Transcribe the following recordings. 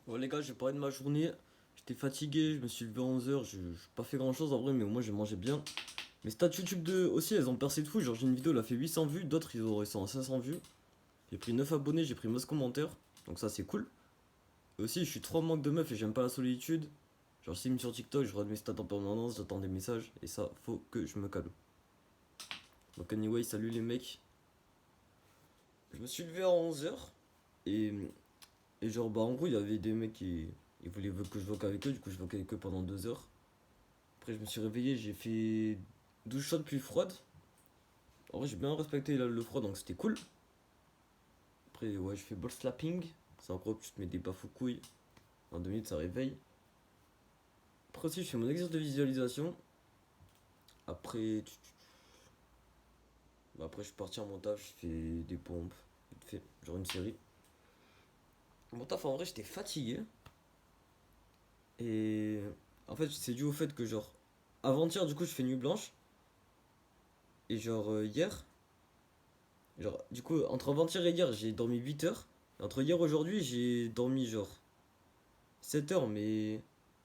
Bon les gars, je vais parler de ma journée. J'étais fatigué, je me suis levé à 11h, j'ai pas fait grand chose en vrai, mais au moins j'ai mangé bien. Mes stats YouTube aussi, elles ont percé de fou. Genre j'ai une vidéo, elle a fait 800 vues, d'autres ils auraient 500 vues. J'ai pris 9 abonnés, j'ai pris 11 commentaires, donc ça c'est cool. Et aussi, je suis trop en manque de meufs et j'aime pas la solitude. Genre si je me sur TikTok, je regarde mes stats en permanence, j'attends des messages, et ça, faut que je me calme. Donc anyway, salut les mecs. Je me suis levé à 11h, et, et genre bah en gros, il y avait des mecs qui... Ils voulaient que je voque avec eux, du coup je voquais avec eux pendant 2 heures. Après, je me suis réveillé, j'ai fait 12 shots plus froides. En vrai, j'ai bien respecté le froid, donc c'était cool. Après, ouais, je fais ball slapping. C'est en gros, tu te mets des baffes aux couilles. En 2 minutes, ça réveille. Après aussi, je fais mon exercice de visualisation. Après, après je suis parti en mon taf, je fais des pompes. Vite fait, genre une série. Mon taf, en vrai, j'étais fatigué. Et en fait, c'est dû au fait que, genre, avant-hier, du coup, je fais nuit blanche. Et genre, hier, genre, du coup, entre avant-hier et hier, j'ai dormi 8 heures. Et entre hier et aujourd'hui, j'ai dormi genre 7 heures, mais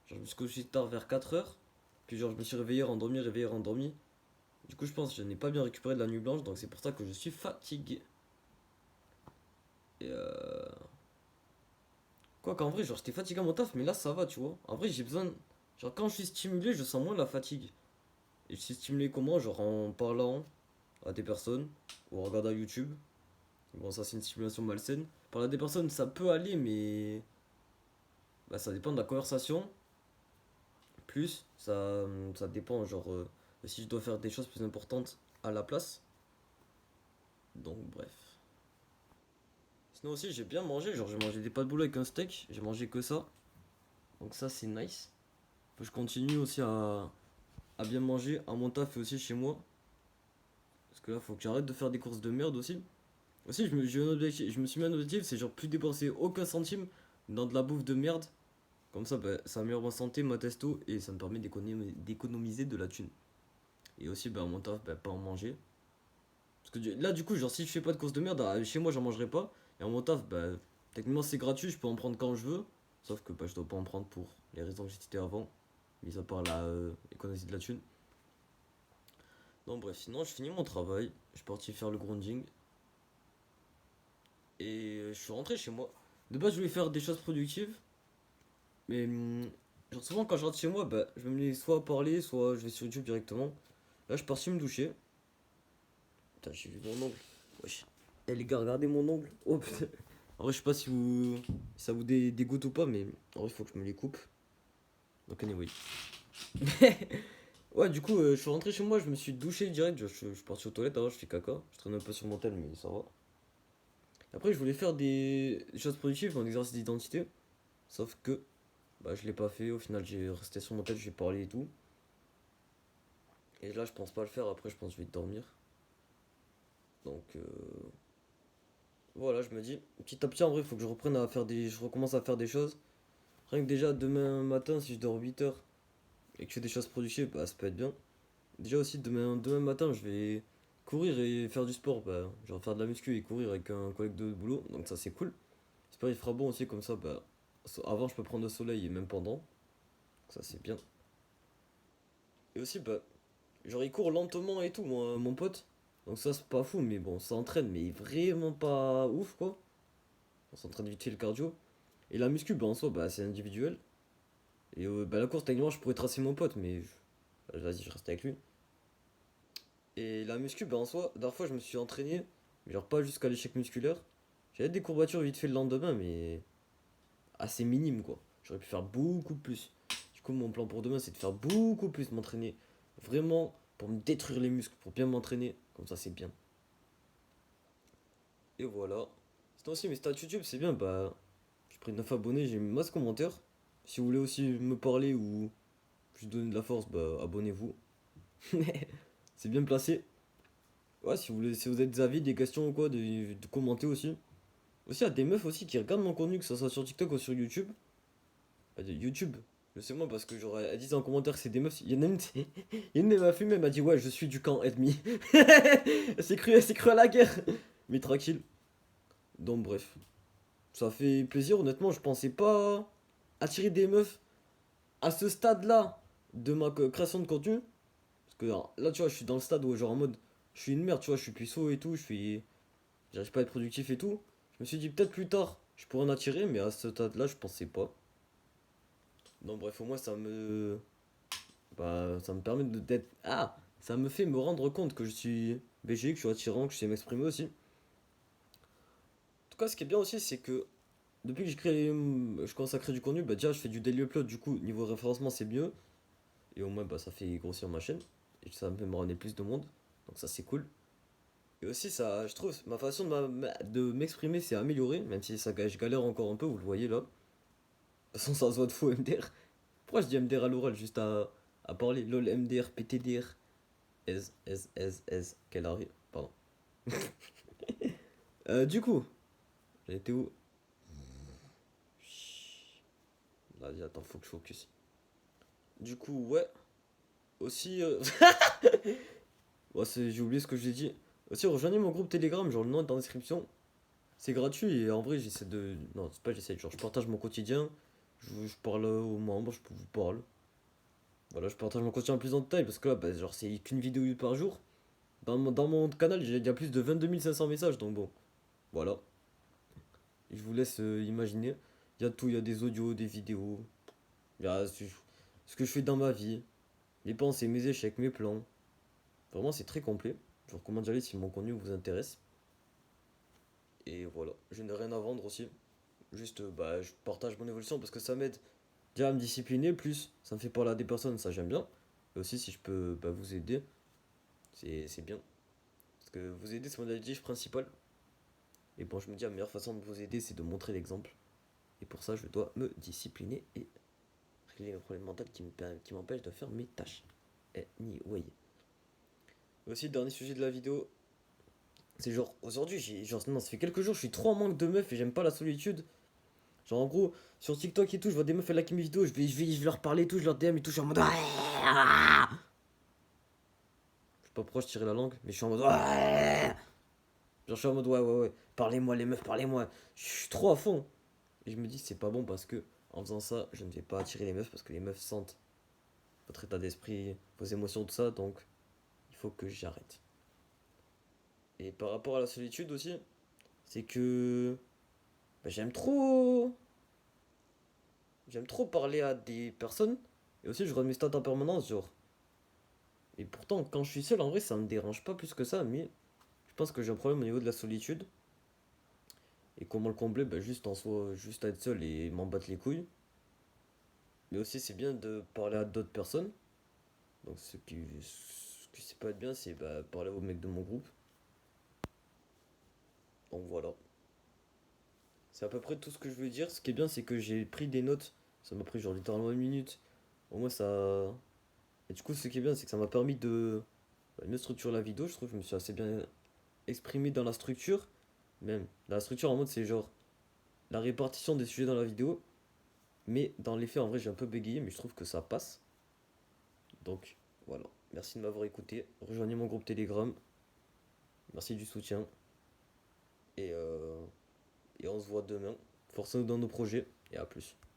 genre, je me suis couché tard vers 4 heures. Puis genre, je me suis réveillé, rendormi, réveillé, rendormi. Du coup, je pense que je n'ai pas bien récupéré de la nuit blanche, donc c'est pour ça que je suis fatigué. Et quoi qu'en vrai, genre, j'étais fatigué à mon taf, mais là, ça va, tu vois. En vrai, j'ai besoin. Genre, quand je suis stimulé, je sens moins la fatigue. Et je suis stimulé comment? Genre, en parlant à des personnes ou en regardant YouTube. Bon, ça, c'est une stimulation malsaine. Parler à des personnes, ça peut aller, mais bah, ça dépend de la conversation. Plus, ça dépend, genre, si je dois faire des choses plus importantes à la place. Donc, bref. Sinon aussi, j'ai bien mangé, genre, j'ai mangé des pâtes boulettes avec un steak, j'ai mangé que ça. Donc, ça, c'est nice. Faut que je continue aussi à bien manger à mon taf et aussi chez moi. Parce que là, faut que j'arrête de faire des courses de merde aussi. Aussi, je me suis mis un objectif, c'est genre plus dépenser aucun centime dans de la bouffe de merde. Comme ça, bah, ça améliore ma santé, ma testo, et ça me permet d'économiser de la thune. Et aussi, bah, à mon taf, bah, pas en manger. Parce que là, du coup, genre, si je fais pas de courses de merde, chez moi, j'en mangerai pas. Et à mon taf, bah, techniquement, c'est gratuit, je peux en prendre quand je veux. Sauf que bah, je dois pas en prendre pour les raisons que j'ai citées avant. Mis à part la économie de la thune. Donc, bref, sinon, je finis mon travail. Je suis parti faire le grounding. Et je suis rentré chez moi. De base, je voulais faire des choses productives. Mais, genre, souvent, quand je rentre chez moi, bah, je me mets soit à parler, soit je vais sur YouTube directement. Là, je suis parti me doucher. Putain, j'ai vu mon ongle. Wesh. Eh les gars, regardez mon ongle. Oh putain. En vrai, je sais pas si ça vous dégoûte ou pas, mais en vrai, il faut que je me les coupe. Donc, anyway. Ouais, du coup, je suis rentré chez moi, je me suis douché direct. Je suis parti aux toilettes, avant, je fais caca. Je traîne un peu sur mon tel, mais ça va. Après, je voulais faire des choses productives, mon exercice d'identité. Sauf que, bah, je l'ai pas fait. Au final, j'ai resté sur mon tel, j'ai parlé et tout. Et là, je pense pas le faire. Après, je pense que je vais dormir. Donc, voilà, je me dis, petit à petit, en vrai, il faut que je recommence à faire des choses. Rien que déjà demain matin, si je dors 8 heures et que je fais des choses productives, bah ça peut être bien. Déjà aussi, demain matin, je vais courir et faire du sport. Bah, genre faire de la muscu et courir avec un collègue de boulot, donc ça c'est cool. J'espère qu'il fera bon aussi, comme ça, bah, avant je peux prendre le soleil et même pendant, ça c'est bien. Et aussi, bah, genre il court lentement et tout, mon pote. Donc ça c'est pas fou, mais bon, ça entraîne, mais vraiment pas ouf quoi. On s'entraîne vite fait le cardio. Et la muscu, bah en soi, bah c'est individuel. Et bah, la course, techniquement, je pourrais tracer mon pote, mais vas-y, je reste avec lui. Et la muscu, bah en soi, la dernière fois, je me suis entraîné, mais genre pas jusqu'à l'échec musculaire. J'avais des courbatures vite fait le lendemain, mais assez minimes quoi. J'aurais pu faire beaucoup plus. Du coup, mon plan pour demain, c'est de faire beaucoup plus, m'entraîner vraiment pour me détruire les muscles, pour bien m'entraîner. Comme ça, c'est bien. Et voilà. Sinon aussi, mes stats YouTube, c'est bien, bah j'ai pris 9 abonnés, j'ai mis masse commentaires. Si vous voulez aussi me parler ou juste donner de la force, bah abonnez-vous. C'est bien placé. Ouais, si vous avez des avis, des questions ou quoi, de commenter aussi. Aussi, il y a des meufs aussi qui regardent mon contenu, que ce soit sur TikTok ou sur YouTube. De YouTube. Je sais moi parce que genre elles disent en commentaire que c'est des meufs. Il y en a une, il y a une elle m'a fumé, elle m'a dit ouais je suis du camp ennemi. Elle s'est cru à la guerre. Mais tranquille. Donc bref. Ça fait plaisir, honnêtement, je pensais pas attirer des meufs à ce stade-là de ma création de contenu. Parce que là, tu vois, je suis dans le stade où, genre, en mode, je suis une merde, tu vois, je suis puceau et tout, j'arrive pas à être productif et tout. Je me suis dit, peut-être plus tard, je pourrais en attirer, mais à ce stade-là, je pensais pas. Non, bref, au moins, ça me permet d'être. Ah! Ça me fait me rendre compte que je suis BG, que je suis attirant, que je sais m'exprimer aussi. En tout cas, ce qui est bien aussi, c'est que depuis que je commence à créer du contenu, bah déjà, je fais du daily upload, du coup, niveau référencement, c'est mieux. Et au moins, bah, ça fait grossir ma chaîne. Et ça me fait me ramener plus de monde. Donc, ça, c'est cool. Et aussi, ça, je trouve, ma façon de m'exprimer s'est améliorée, même si je galère encore un peu, vous le voyez là. De toute façon, ça se voit de faux MDR. Pourquoi je dis MDR à l'oral, juste à parler? LOL, MDR, PTDR, quelle arrive, pardon. Du coup, j'ai été où? Vas-y, attends, faut que je focus. Du coup, ouais, aussi. Ouais, j'ai oublié ce que j'ai dit. Aussi, rejoignez mon groupe Telegram, genre le nom est dans la description. C'est gratuit et en vrai, j'essaie de. Non, c'est pas j'essaie, genre je partage mon quotidien. Je parle aux membres, je vous parle. Voilà, je partage mon quotidien plus en détail parce que là, bah, genre, c'est qu'une vidéo par jour. Dans mon canal, il y a plus de 22 500 messages, donc bon, voilà. Je vous laisse imaginer. Il y a tout, il y a des audios, des vidéos. Il y a ce que je fais dans ma vie, mes pensées, mes échecs, mes plans. Vraiment, c'est très complet. Je vous recommande d'y aller si mon contenu vous intéresse. Et voilà, je n'ai rien à vendre aussi. Juste, bah, je partage mon évolution parce que ça m'aide déjà à me discipliner. Plus, ça me fait parler à des personnes, ça j'aime bien. Et aussi, si je peux bah, vous aider, c'est bien. Parce que vous aider, c'est mon objectif principal. Et bon, je me dis, la meilleure façon de vous aider, c'est de montrer l'exemple. Et pour ça, je dois me discipliner et régler les problèmes mentaux qui m'empêchent de faire mes tâches. Anyway. Aussi, dernier sujet de la vidéo, c'est genre, aujourd'hui, non, ça fait quelques jours, je suis trop en manque de meufs et j'aime pas la solitude. Genre, en gros, sur TikTok et tout, je vois des meufs liker mes vidéos, je vais leur parler et tout, je leur DM et tout, je suis en mode. Je sais pas pourquoi je tirais la langue, mais je suis en mode. Genre, je suis en mode, ouais, ouais, ouais, parlez-moi, les meufs, parlez-moi. Je suis trop à fond. Et je me dis, c'est pas bon parce que, en faisant ça, je ne vais pas attirer les meufs parce que les meufs sentent votre état d'esprit, vos émotions, tout ça, donc il faut que j'arrête. Et par rapport à la solitude aussi, c'est que bah, j'aime trop parler à des personnes et aussi je rate mes stats en permanence, genre. Et pourtant, quand je suis seul, en vrai, ça me dérange pas plus que ça, mais je pense que j'ai un problème au niveau de la solitude. Et comment le combler? Bah, juste en soi, juste à être seul et m'en battre les couilles. Mais aussi, c'est bien de parler à d'autres personnes. Donc, ce qui c'est pas être bien, c'est bah, parler aux mecs de mon groupe. Donc voilà. C'est à peu près tout ce que je veux dire. Ce qui est bien, c'est que j'ai pris des notes. Ça m'a pris genre littéralement une minute. Au moins, ça. Et du coup, ce qui est bien, c'est que ça m'a permis de bah, mieux structurer la vidéo. Je trouve que je me suis assez bien exprimé dans la structure. Même. La structure en mode, c'est genre la répartition des sujets dans la vidéo. Mais dans les faits, en vrai, j'ai un peu bégayé, mais je trouve que ça passe. Donc voilà. Merci de m'avoir écouté. Rejoignez mon groupe Telegram. Merci du soutien. Et, euh, et on se voit demain. Force-nous dans nos projets. Et à plus.